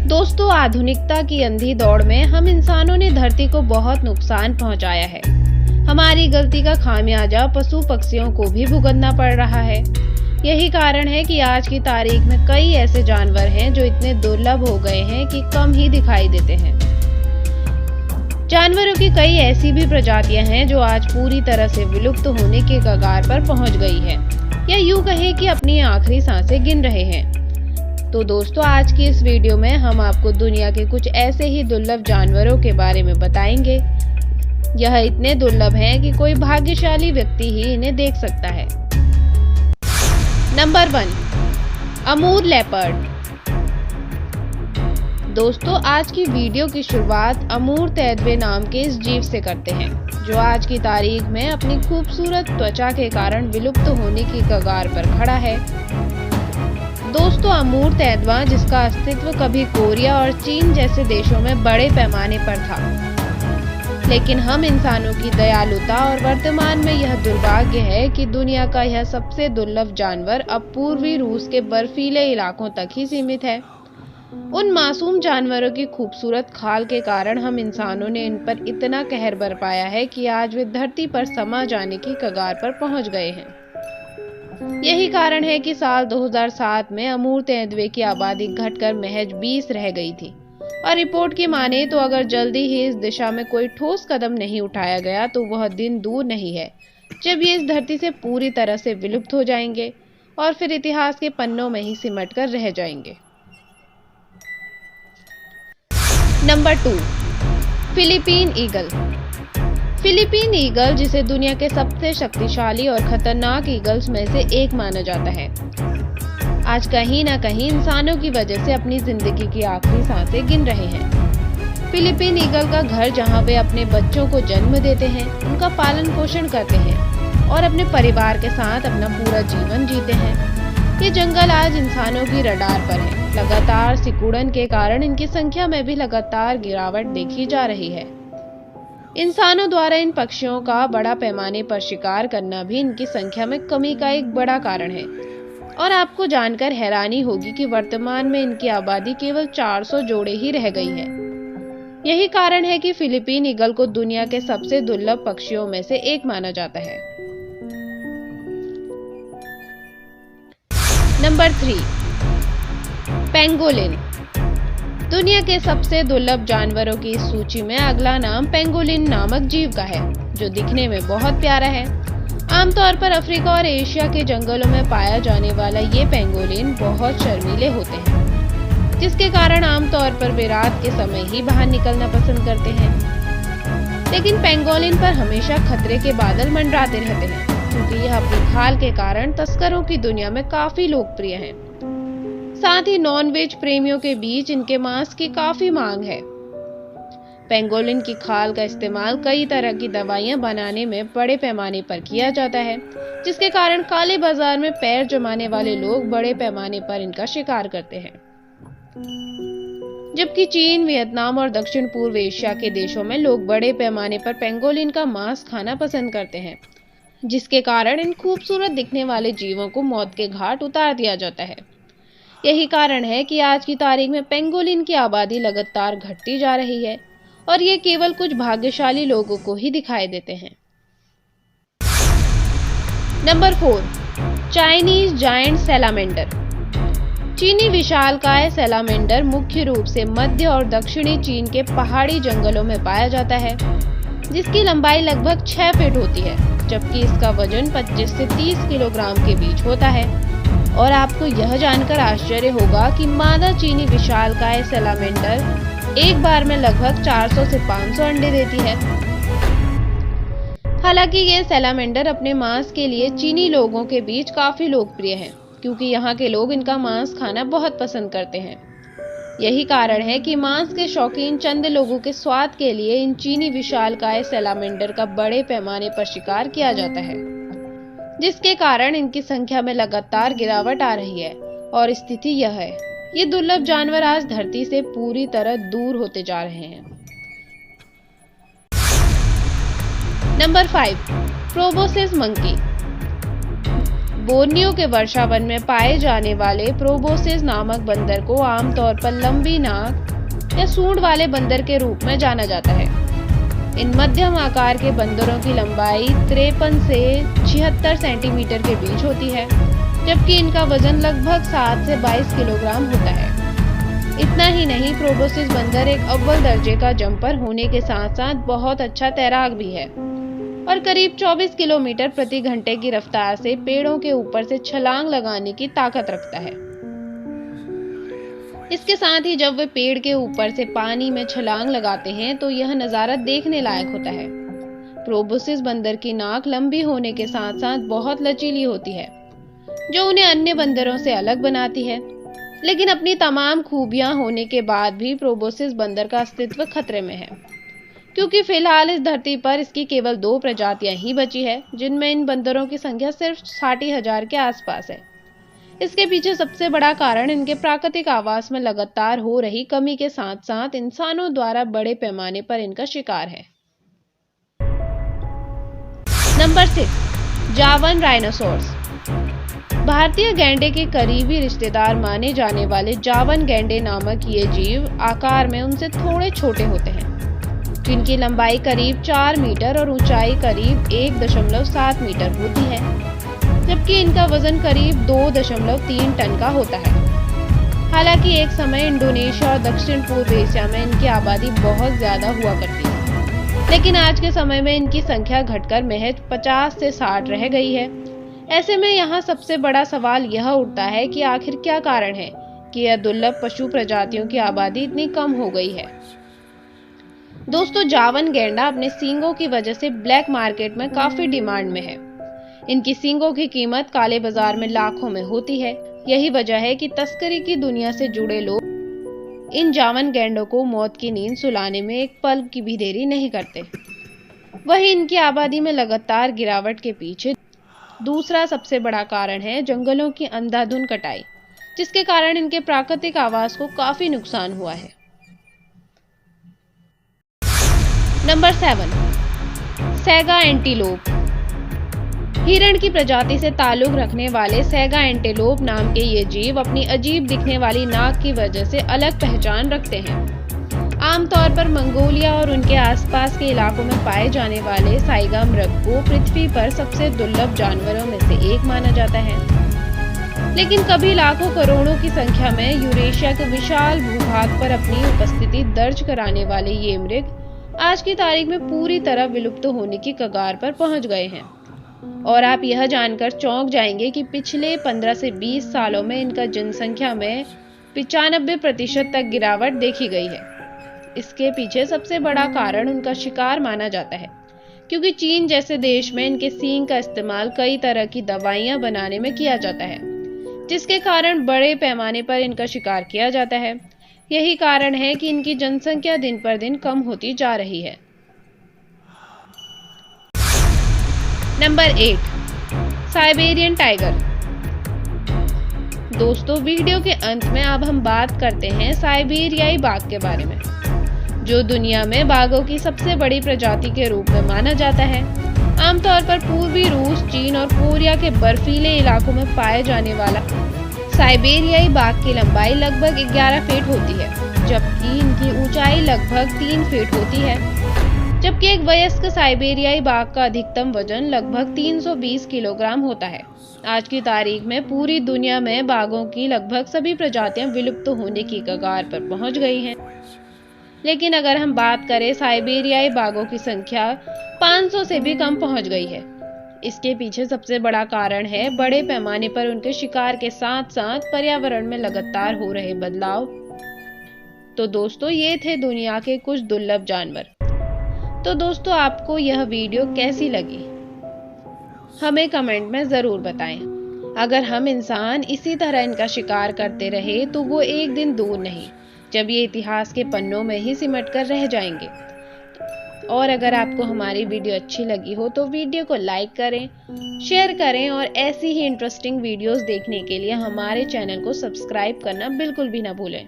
दोस्तों, आधुनिकता की अंधी दौड़ में हम इंसानों ने धरती को बहुत नुकसान पहुंचाया है। हमारी गलती का खामियाजा पशु पक्षियों को भी भुगतना पड़ रहा है। यही कारण है कि आज की तारीख में कई ऐसे जानवर हैं जो इतने दुर्लभ हो गए हैं कि कम ही दिखाई देते हैं। जानवरों की कई ऐसी भी प्रजातियां हैं जो आज पूरी तरह से विलुप्त होने के कगार पर पहुंच गई है, या यूं कहें कि अपनी आखिरी सांसें गिन रहे हैं। तो दोस्तों, आज की इस वीडियो में हम आपको दुनिया के कुछ ऐसे ही दुर्लभ जानवरों के बारे में बताएंगे। यह इतने दुर्लभ हैं कि कोई भाग्यशाली व्यक्ति ही इन्हें देख सकता है। Number 1, Amur leopard. दोस्तों, आज की वीडियो की शुरुआत अमूर तैदवे नाम के इस जीव से करते हैं, जो आज की तारीख में अपनी खूबसूरत त्वचा के कारण विलुप्त होने की कगार पर खड़ा है। दोस्तों, अमूर तैदवा, जिसका अस्तित्व कभी कोरिया और चीन जैसे देशों में बड़े पैमाने पर था, लेकिन हम इंसानों की दयालुता और वर्तमान में यह दुर्भाग्य है कि दुनिया का यह सबसे दुर्लभ जानवर अब पूर्वी रूस के बर्फीले इलाकों तक ही सीमित है। उन मासूम जानवरों की खूबसूरत खाल के कारण हम इंसानों ने इन पर इतना कहर बरपाया है कि आज वे धरती पर समा जाने की कगार पर पहुंच गए हैं। यही कारण है कि साल 2007 में अमूर तैदवे की आबादी घटकर महज 20 रह गई थी, और रिपोर्ट की माने तो अगर जल्दी ही इस दिशा में कोई ठोस कदम नहीं उठाया गया तो वह दिन दूर नहीं है जब ये इस धरती से पूरी तरह से विलुप्त हो जाएंगे और फिर इतिहास के पन्नों में ही सिमट कर रह जाएंगे। Number 2, Philippine eagle. Philippine eagle, जिसे दुनिया के सबसे शक्तिशाली और खतरनाक ईगल्स में से एक माना जाता है, आज कहीं ना कहीं इंसानों की वजह से अपनी जिंदगी की आखिरी सांसें गिन रहे हैं। फिलीपीन ईगल का घर, जहां वे अपने बच्चों को जन्म देते हैं, उनका पालन पोषण करते हैं और अपने परिवार के साथ अपना पूरा जीवन जीते हैं। ये जंगल आज इंसानों की रडार पर है। लगातार सिकुड़न के कारण इनकी संख्या में भी लगातार गिरावट देखी जा रही है। इंसानों द्वारा इन पक्षियों का बड़ा पैमाने पर शिकार करना भी इनकी संख्या में कमी का एक बड़ा कारण है, और आपको जानकर हैरानी होगी कि वर्तमान में इनकी आबादी केवल 400 जोड़े ही रह गई है। यही कारण है कि फिलीपीन ईगल को दुनिया के सबसे दुर्लभ पक्षियों में से एक माना जाता है। Number 3, pangolin. दुनिया के सबसे दुर्लभ जानवरों की इस सूची में अगला नाम पेंगोलिन नामक जीव का है, जो दिखने में बहुत प्यारा है। आमतौर पर अफ्रीका और एशिया के जंगलों में पाया जाने वाला ये पेंगोलिन बहुत शर्मीले होते हैं, जिसके कारण आमतौर पर वे रात के समय ही बाहर निकलना पसंद करते हैं। लेकिन पेंगोलिन पर हमेशा खतरे के बादल मंडराते रहते हैं, क्योंकि यह अपनी खाल के कारण तस्करों की दुनिया में काफी लोकप्रिय है। साथ ही नॉन-वेज प्रेमियों के बीच इनके मांस की काफी मांग है। पेंगोलिन की खाल का इस्तेमाल कई तरह की दवाइयां बनाने में बड़े पैमाने पर किया जाता है, जिसके कारण काले बाजार में पैर जमाने वाले लोग बड़े पैमाने पर इनका शिकार करते हैं। जबकि चीन, वियतनाम और दक्षिण पूर्व एशिया के देशों में लोग बड़े पैमाने पर पेंगोलिन का मांस खाना पसंद करते हैं, जिसके कारण इन खूबसूरत दिखने वाले जीवों को मौत के घाट उतार दिया जाता है। यही कारण है कि आज की तारीख में पेंगोलिन की आबादी लगातार घटती जा रही है, और ये केवल कुछ भाग्यशाली लोगों को ही दिखाई देते हैं। Number 4, Chinese giant salamander. चीनी विशालकाय सैलामेंडर मुख्य रूप से मध्य और दक्षिणी चीन के पहाड़ी जंगलों में पाया जाता है, जिसकी लंबाई लगभग 6 फीट होती है, जबकि इसका वजन 25 से 30 किलोग्राम के बीच होता है। और आपको यह जानकर आश्चर्य होगा कि मादा चीनी विशालकाय सैलामेंडर एक बार में लगभग 400 से 500 अंडे देती है। हालांकि ये सैलामेंडर अपने मांस के लिए चीनी लोगों के बीच काफी लोकप्रिय है, क्योंकि यहाँ के लोग इनका मांस खाना बहुत पसंद करते हैं। यही कारण है कि मांस के शौकीन चंद लोगों के स्वाद के लिए इन चीनी विशालकाय सैलामेंडर का बड़े पैमाने पर शिकार किया जाता है, जिसके कारण इनकी संख्या में लगातार गिरावट आ रही है। और स्थिति यह है, ये दुर्लभ जानवर आज धरती से पूरी तरह दूर होते जा रहे हैं। Number 5, proboscis monkey. बोर्नियो के वर्षावन में पाए जाने वाले प्रोबोसिस नामक बंदर को आमतौर पर लंबी नाक या सूंड वाले बंदर के रूप में जाना जाता है। इन मध्यम आकार के बंदरों की लंबाई 53 से 76 सेंटीमीटर के बीच होती है, जबकि इनका वजन लगभग 7 से 22 किलोग्राम होता है। इतना ही नहीं, प्रोबोसिस बंदर एक अव्वल दर्जे का जंपर होने के साथ साथ बहुत अच्छा तैराक भी है और करीब 24 किलोमीटर प्रति घंटे की रफ्तार से पेड़ों के ऊपर से छलांग लगाने की ताकत रखता है। इसके साथ ही जब वे पेड़ के ऊपर से पानी में छलांग लगाते हैं तो यह नजारा देखने लायक होता है। प्रोबोसिस बंदर की नाक लंबी होने के साथ साथ बहुत लचीली होती है, जो उन्हें अन्य बंदरों से अलग बनाती है। लेकिन अपनी तमाम खूबियां होने के बाद भी प्रोबोसिस बंदर का अस्तित्व खतरे में है, क्योंकि फिलहाल इस धरती पर इसकी केवल 2 प्रजातियां ही बची है, जिनमें इन बंदरों की संख्या सिर्फ 60,000 के आसपास है। इसके पीछे सबसे बड़ा कारण इनके प्राकृतिक आवास में लगातार हो रही कमी के साथ साथ इंसानों द्वारा बड़े पैमाने पर इनका शिकार है। नंबर 6, जावन राइनोसोरस। भारतीय गैंडे के करीबी रिश्तेदार माने जाने वाले जावन गैंडे नामक ये जीव आकार में उनसे थोड़े छोटे होते हैं, जिनकी लंबाई करीब 4 मीटर और ऊंचाई करीब 1.7 मीटर होती है, जबकि इनका वजन करीब 2.3 टन का होता है। हालांकि एक समय इंडोनेशिया और दक्षिण पूर्व एशिया में इनकी आबादी बहुत ज्यादा हुआ करती है, लेकिन आज के समय में इनकी संख्या घटकर महज 50 से 60 रह गई है। ऐसे में यहाँ सबसे बड़ा सवाल यह उठता है कि आखिर क्या कारण है कि यह दुर्लभ पशु प्रजातियों की आबादी इतनी कम हो गई है। दोस्तों, जावन गैंडा अपने सींगों की वजह से ब्लैक मार्केट में काफी डिमांड में है। इनकी सींगों की कीमत काले बाजार में लाखों में होती है। यही वजह है कि तस्करी की दुनिया से जुड़े लोग इन जावन गैंडों को मौत की नींद सुलाने में एक पल की भी देरी नहीं करते। वहीं इनकी आबादी में लगातार गिरावट के पीछे दूसरा सबसे बड़ा कारण है जंगलों की अंधाधुंध कटाई, जिसके कारण इनके प्राकृतिक आवास को काफी नुकसान हुआ है। Number 7, saga antelope. हिरण की प्रजाति से ताल्लुक रखने वाले सैगा एंटीलोप नाम के ये जीव अपनी अजीब दिखने वाली नाक की वजह से अलग पहचान रखते हैं। आमतौर पर मंगोलिया और उनके आसपास के इलाकों में पाए जाने वाले साइगा मृग को पृथ्वी पर सबसे दुर्लभ जानवरों में से एक माना जाता है। लेकिन कभी लाखों करोड़ों की संख्या में यूरेशिया के विशाल भूभाग पर अपनी उपस्थिति दर्ज कराने वाले ये मृग आज की तारीख में पूरी तरह विलुप्त होने की कगार पर पहुंच गए हैं। और आप यह जानकर चौंक जाएंगे कि पिछले 15 से 20 सालों में इनका जनसंख्या में 95% तक गिरावट देखी गई है। इसके पीछे सबसे बड़ा कारण उनका शिकार माना जाता है, क्योंकि चीन जैसे देश में इनके सींग का इस्तेमाल कई तरह की दवाइयां बनाने में किया जाता है, जिसके कारण बड़े पैमाने पर इनका शिकार किया जाता है। यही कारण है कि इनकी जनसंख्या दिन पर दिन कम होती जा रही है। Number 8, Siberian tiger. दोस्तों, वीडियो के अंत में अब हम बात करते हैं साइबेरियाई बाघ के बारे में, जो दुनिया में बाघों की सबसे बड़ी प्रजाति के रूप में माना जाता है। आमतौर पर पूर्वी रूस, चीन और कोरिया के बर्फीले इलाकों में पाए जाने वाला साइबेरियाई बाघ की लंबाई लगभग 11 फीट होती है, जबकि इनकी ऊंचाई लगभग 3 फीट होती है। जबकि एक वयस्क साइबेरियाई बाघ का अधिकतम वजन लगभग 320 किलोग्राम होता है। आज की तारीख में पूरी दुनिया में बाघों की लगभग सभी प्रजातियां विलुप्त होने की कगार पर पहुंच गई हैं। लेकिन अगर हम बात करें, साइबेरियाई बाघों की संख्या 500 से भी कम पहुंच गई है। इसके पीछे सबसे बड़ा कारण है बड़े पैमाने पर उनके शिकार के साथ साथ पर्यावरण में लगातार हो रहे बदलाव। तो दोस्तों, ये थे दुनिया के कुछ दुर्लभ जानवर। तो दोस्तों, आपको यह वीडियो कैसी लगी हमें कमेंट में जरूर बताएं। अगर हम इंसान इसी तरह इनका शिकार करते रहे तो वो एक दिन दूर नहीं जब ये इतिहास के पन्नों में ही सिमट कर रह जाएंगे। और अगर आपको हमारी वीडियो अच्छी लगी हो तो वीडियो को लाइक करें, शेयर करें और ऐसी ही इंटरेस्टिंग वीडियोस देखने के लिए हमारे चैनल को सब्सक्राइब करना बिल्कुल भी ना भूलें।